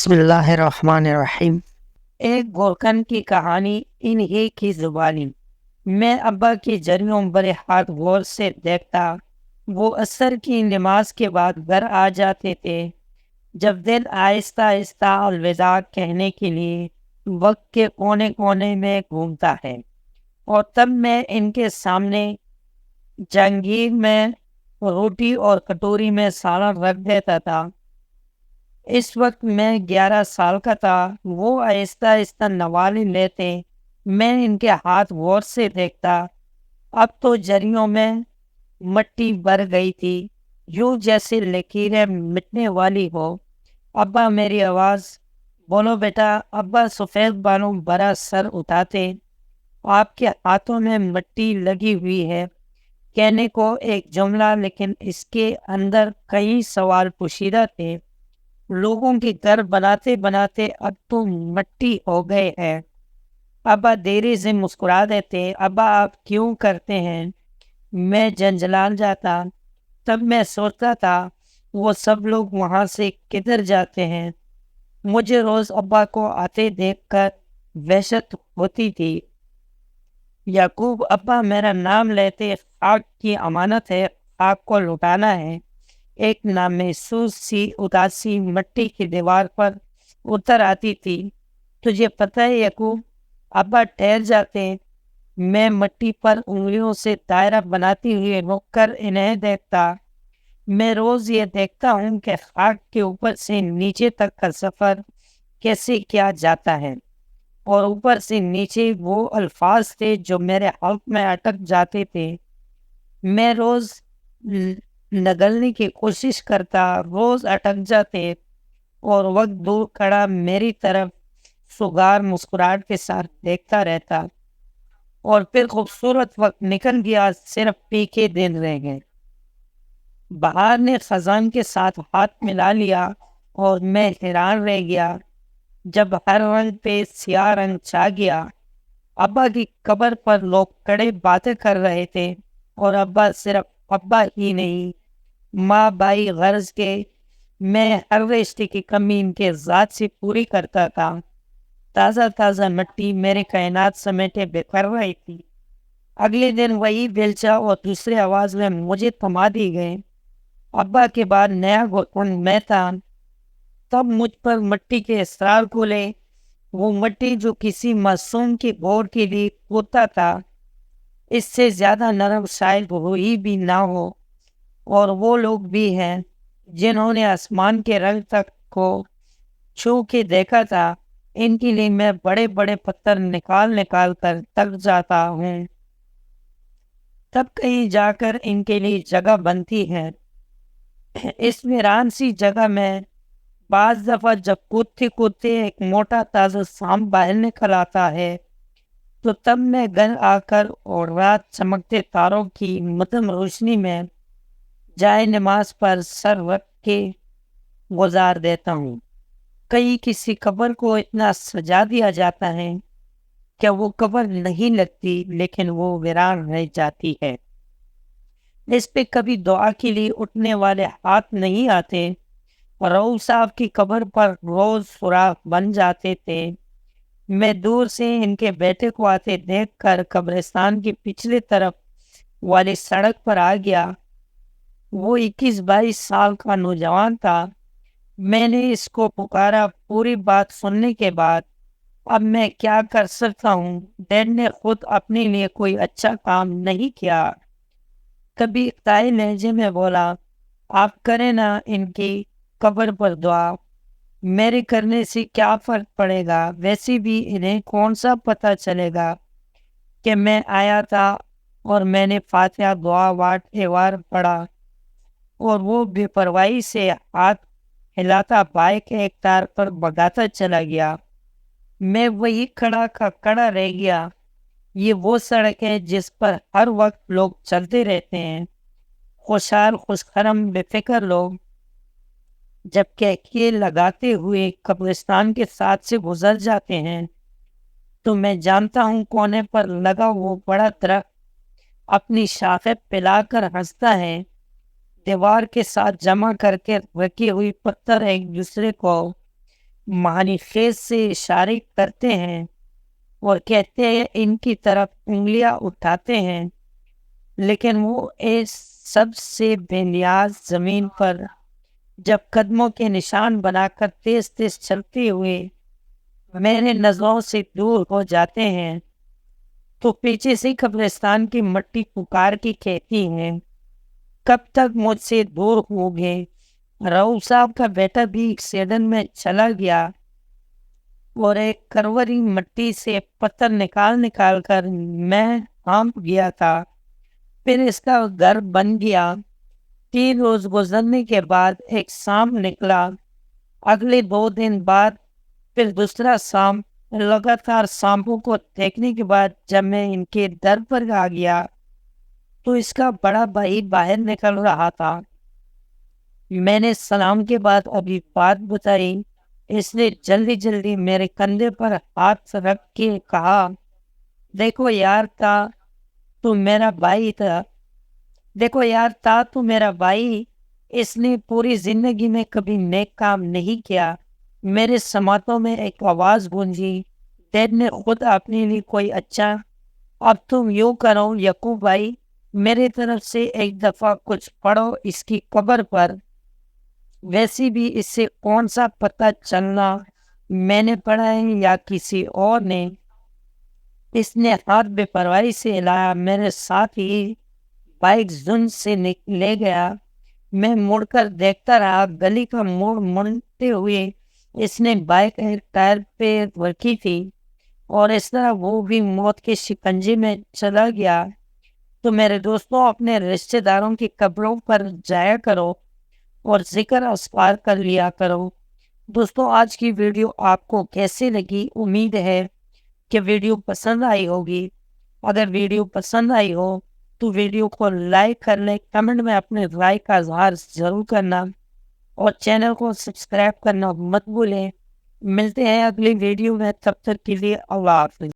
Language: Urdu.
بسم اللہ الرحمن الرحیم۔ ایک گورکن کی کہانی انہی کی زبانی۔ میں ابا کی جریوں برے ہاتھ غور سے دیکھتا۔ وہ عصر کی نماز کے بعد گھر آ جاتے تھے جب دل آہستہ آہستہ الوداع کہنے کے لیے وقت کے کونے کونے میں گھومتا ہے، اور تب میں ان کے سامنے جہانگیر میں روٹی اور کٹوری میں سالن رکھ دیتا تھا۔ اس وقت میں 11 سال کا تھا۔ وہ آہستہ آہستہ نوالے لیتے، میں ان کے ہاتھ غور سے دیکھتا۔ اب تو جریوں میں مٹی بھر گئی تھی، یوں جیسے لکیریں مٹنے والی ہو۔ ابا میری آواز، بولو بیٹا۔ ابا سفید بالوں بڑا سر اٹھاتے، آپ کے ہاتھوں میں مٹی لگی ہوئی ہے، کہنے کو ایک جملہ لیکن اس کے اندر کئی سوال پوشیدہ تھے۔ لوگوں کے گھر بناتے بناتے اب تو مٹی ہو گئے ہیں۔ ابا دیری سے مسکرا دیتے، ابا آپ کیوں کرتے ہیں؟ میں جنجلال جاتا۔ تب میں سوچتا تھا وہ سب لوگ وہاں سے کدھر جاتے ہیں؟ مجھے روز ابا کو آتے دیکھ کر وحشت ہوتی تھی۔ یعقوب، ابا میرا نام لیتے، خاک کی امانت ہے، خاک کو لٹانا ہے۔ ایک نامحسوس سی اداسی مٹی کی دیوار پر اتر آتی تھی۔ تجھے پتہ ہے یعقوب؟ ابا ٹھہر جاتے۔ میں مٹی پر انگلیوں سے دائرہ بناتی ہوئی رک کر انہیں دیکھتا۔ میں روز یہ دیکھتا ہوں کہ خاک کے اوپر سے نیچے تک کا سفر کیسے کیا جاتا ہے، اور اوپر سے نیچے وہ الفاظ تھے جو میرے حلق میں اٹک جاتے تھے۔ میں روز نگلنے کی کوشش کرتا، روز اٹک جاتے، اور وقت دور کھڑا میری طرف سگار مسکراہٹ کے ساتھ دیکھتا رہتا، اور پھر خوبصورت وقت نکل گیا، صرف پھیکے دن رہ گئے۔ بہار نے خزان کے ساتھ ہاتھ ملا لیا، اور میں حیران رہ گیا جب ہر رنگ پہ سیاہ رنگ چھا گیا۔ ابا کی قبر پر لوگ کھڑے باتیں کر رہے تھے، اور ابا صرف ابا ہی نہیں، ماں بائی غرض کے۔ میں ہر رشتے کی کمی ان کے ذات سے پوری کرتا تھا۔ تازہ تازہ مٹی میرے کائنات سمیٹے بکھر رہی تھی۔ اگلے دن وہی بیلچہ اور دوسرے آواز میں مجھے تھما دی گئے۔ ابا کے بعد نیا گورکن میں تھا۔ تب مجھ پر مٹی کے اسرار کھلے، وہ مٹی جو کسی معصوم کی گور کے لیے کودتا تھا۔ اس سے زیادہ نرم شاید وہی بھی نہ ہو، اور وہ لوگ بھی ہیں جنہوں نے آسمان کے رنگ تک کو چھو کے دیکھا تھا۔ ان کے لیے میں بڑے بڑے پتھر نکال نکال کر تک جاتا ہوں، تب کہیں جا کر ان کے لیے جگہ بنتی ہے۔ اس ویران سی جگہ میں بعض دفعہ جب کودتے کودتے ایک موٹا تازہ سانپ باہر نکل آتا ہے، تو تب میں گھر آ کر اور رات چمکتے تاروں کی مدھم روشنی میں جائے نماز پر سر رکھ کے گزار دیتا ہوں۔ کئی کسی قبر کو اتنا سجا دیا جاتا ہے کہ وہ قبر نہیں لگتی، لیکن وہ ویران رہ جاتی ہے۔ اس پہ کبھی دعا کے لیے اٹھنے والے ہاتھ نہیں آتے۔ رؤوف صاحب کی قبر پر روز سوراخ بن جاتے تھے۔ میں دور سے ان کے بیٹے کو آتے دیکھ کر قبرستان کی پچھلے طرف والی سڑک پر آ گیا۔ وہ 21-22 سال کا نوجوان تھا۔ میں نے اس کو پکارا۔ پوری بات سننے کے بعد، اب میں کیا کر سکتا ہوں؟ ڈیڈ نے خود اپنے لیے کوئی اچھا کام نہیں کیا۔ کبھی تائی لہجے میں بولا، آپ کریں نا ان کی قبر پر دعا، میرے کرنے سے کیا فرق پڑے گا؟ ویسے بھی انہیں کون سا پتہ چلے گا کہ میں آیا تھا؟ اور میں نے فاتحہ دعا واٹ ایوار پڑھا، اور وہ بے پرواہی سے ہاتھ ہلاتا بائک ایک تار پر بگاتا چلا گیا۔ میں وہی کھڑا کا کھڑا رہ گیا۔ یہ وہ سڑک ہے جس پر ہر وقت لوگ چلتے رہتے ہیں، خوشحال خوشخرم بے فکر لوگ۔ جب کہکیے لگاتے ہوئے قبرستان کے ساتھ سے گزر جاتے ہیں، تو میں جانتا ہوں کونے پر لگا وہ بڑا درخت اپنی شاخیں پھیلا کر ہنستا ہے۔ دیوار کے ساتھ جمع کر کے رکھی ہوئی پتھر ایک دوسرے کو معنی خیز سے اشارے کرتے ہیں اور کہتے ہیں ان کی طرف انگلیاں اٹھاتے ہیں، لیکن وہ اس سب سے بے نیاز زمین پر جب قدموں کے نشان بنا کر تیز تیز چلتے ہوئے میرے نظروں سے دور ہو جاتے ہیں تو پیچھے سے قبرستان کی مٹی پکار کی کہتی ہے، کب تک مجھ سے دور ہو گئے؟ رؤوف صاحب کا بیٹا بھی ایکسیڈنٹ میں چلا گیا اور ایک کروری مٹی سے پتھر نکال کر میں ہانپ گیا تھا، پھر اس کا گھر بن گیا۔ 3 روز گزرنے کے بعد ایک سانپ نکلا، اگلے 2 دن بعد پھر دوسرا سانپ۔ لگاتار سانپوں کو دیکھنے کے بعد جب میں ان کے در پر آ گیا تو اس کا بڑا بھائی باہر نکل رہا تھا۔ میں نے سلام کے بعد ابھی بات بتائی، اس نے جلدی جلدی میرے کندھے پر ہاتھ رکھ کے کہا، دیکھو یار تھا تو میرا بھائی تھا، دیکھو یار تھا تو میرا بھائی، اس نے پوری زندگی میں کبھی نیک کام نہیں کیا۔ میرے سماعتوں میں ایک آواز گونجی، ڈیڈ نے خود اپنے لیے کوئی اچھا، اب تم یوں کرو یقوب بھائی، میری طرف سے ایک دفعہ کچھ پڑھو اس کی قبر پر، ویسی بھی اس سے کون سا پتہ چلنا میں نے پڑھا ہے یا کسی اور نے۔ اس نے ہاتھ بے پرواہی سے ہلایا، میرے ساتھ ہی بائک زن سے لے گیا۔ میں مڑ کر دیکھتا رہا، گلی کا موڑ مڑتے ہوئے اس نے بائک ایک ٹائر پہ رکھی تھی اور اس طرح وہ بھی موت کے شکنجے میں چلا گیا۔ تو میرے دوستوں، اپنے رشتہ داروں کی قبروں پر جایا کرو اور ذکر اسکار کر لیا کرو۔ دوستوں، آج کی ویڈیو آپ کو کیسے لگی؟ امید ہے کہ ویڈیو پسند آئی ہوگی۔ اگر ویڈیو پسند آئی ہو تو ویڈیو کو لائک کر لیں، کمنٹ میں اپنے رائے کا اظہار ضرور کرنا اور چینل کو سبسکرائب کرنا مت بھولیں۔ ملتے ہیں اگلی ویڈیو میں، تب تک کے لیے اللہ حافظ۔